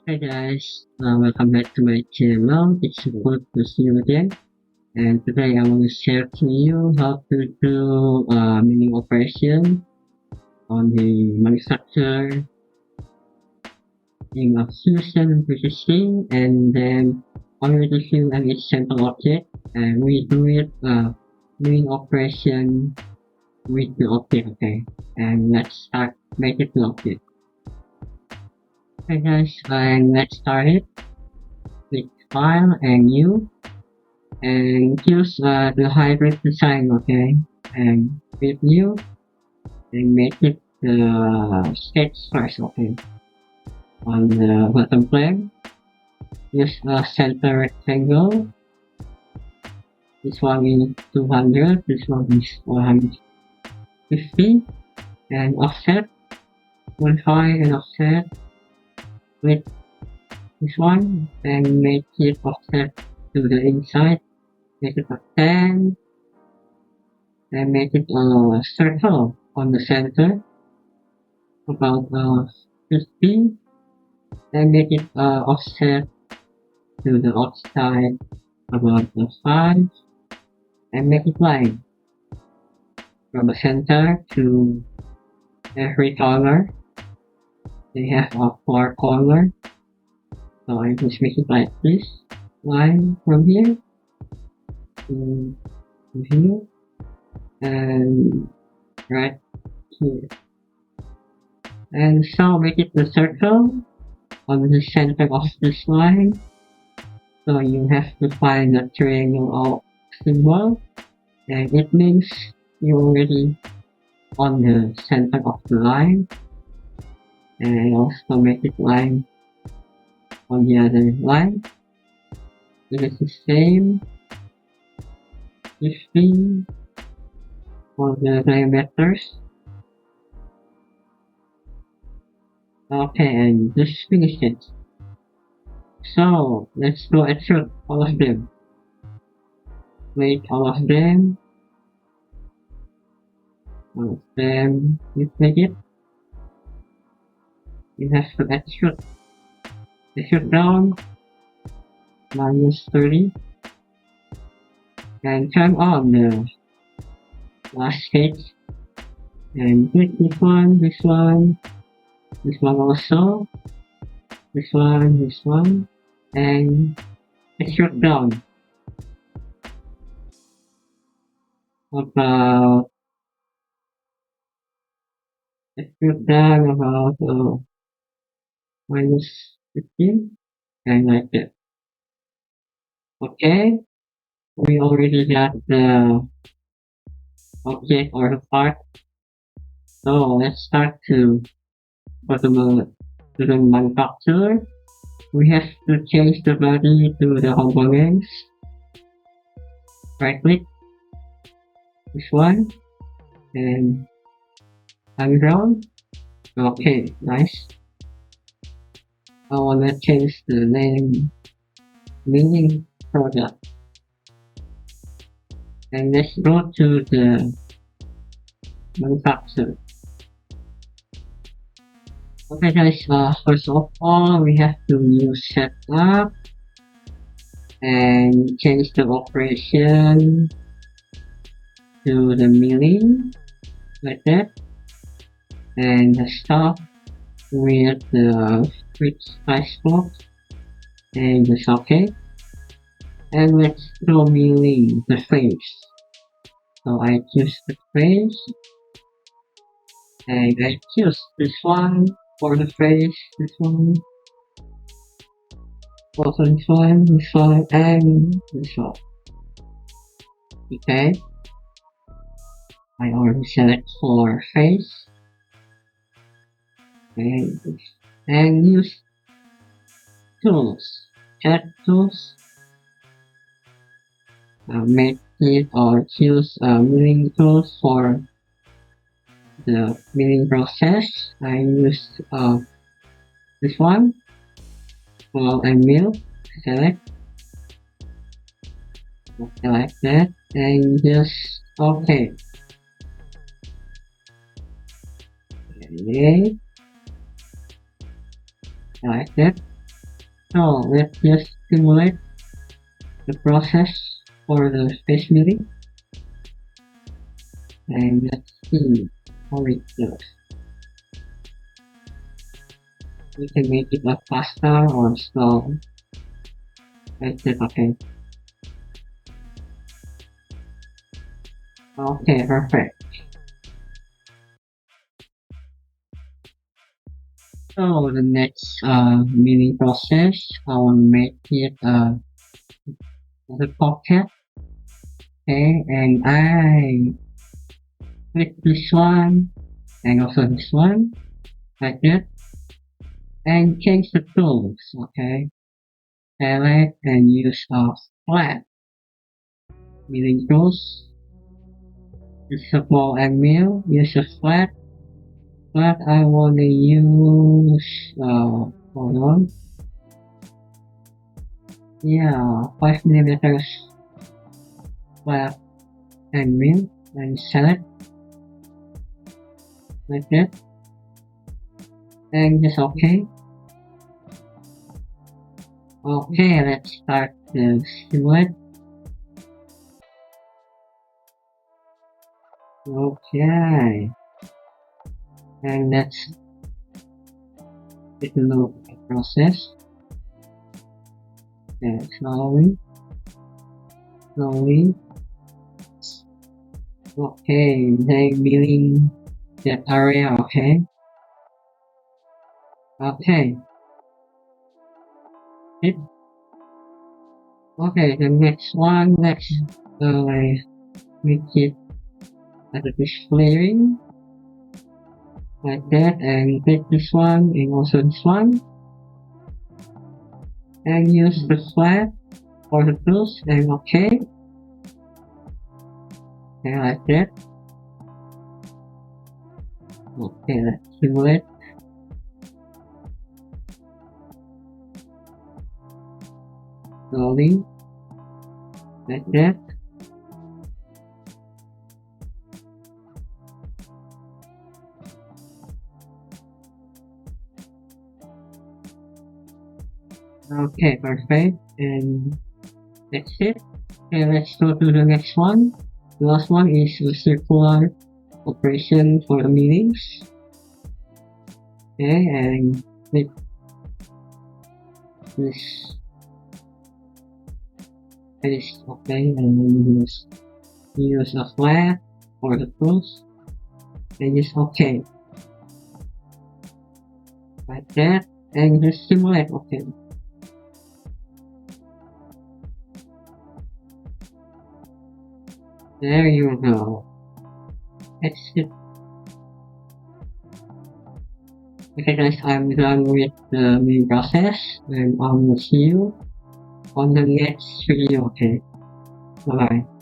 Hi guys, welcome back to my channel. It's good to see you again. And today I want to share to you how to do milling operation on the manufacturer in a Fusion processing, and then already fill an each sample object, and we do it milling operation with the object. Okay, and let's start make it the object. Hi guys, and let's start it. Click File and New. And use the hybrid design, okay, and with new and make it the sketch first, okay. On the bottom plane, use a center rectangle. This one is 200, this one is 150, and offset 1.5 and offset with this one and make it offset to the inside. Make it a 10 and make it a circle on the center about 50 and make it offset to the outside about 5 and make it line from the center to every corner. They have a 4 corner, so I just make it like this, line from here to here and right here. And so make it the circle on the center of this line. So you have to find the triangle symbol, and it means you're already on the center of the line. And also make it line on the other line. It is the same 15 for the diameters. Okay, and just finish it. So let's go extrude all of them. Make all of them. All of them. You make it. You have to extrude. Extrude down. -30. And turn on the last sketch. And click this one, this one, this one also, this one, and extrude down about -15 and like that. Okay, we already got the object or the part. So let's start to go to the manufacturer. We have to change the body to the components. Right click this one and background. Okay, nice. I wanna change the name meaning product. And let's go to the manufacturer. Okay guys, first of all we have to use setup and change the operation to the milling like that, and stop with the fixed size box and just okay, and let's go milling the face. So I choose the face and I choose this one for the face, this one, also this one, and this one. Okay, I already select for face and use tools, add tools, make it or choose milling tools for the milling process. I use this one, well, and mill, select, like that, and just okay. Okay, like that. So let's just simulate the process for the space milling and let's see how it goes. We can make it a faster or slow. I said okay. Okay, perfect. So the next milling process, I will make it as a pocket. Okay, and I click this one and also this one like that and change the tools. Okay, select and use flat milling tools. It's a small and mill. Use a flat. But I want to use hold on. Yeah, 5 millimeters flat and mill and select like that and just okay. Okay, let's start the simulate. Okay, and let's take a look at the process. Okay, slowly. Okay, then milling that area. Okay. It, okay, the next one, let's make it as a displaying like that and click this one and also this one and use the flat for the tools and okay like that. Okay, let's simulate. Slowly like that. Okay, perfect, and that's it. Okay, let's go to the next one. The last one is the circular operation for the meetings. Okay, and click this okay, and then use a flat for the tools and just okay like that and just simulate. Okay, there you go. That's it. Okay guys, I'm done with the main process and I will see you on the next video. Okay, bye bye.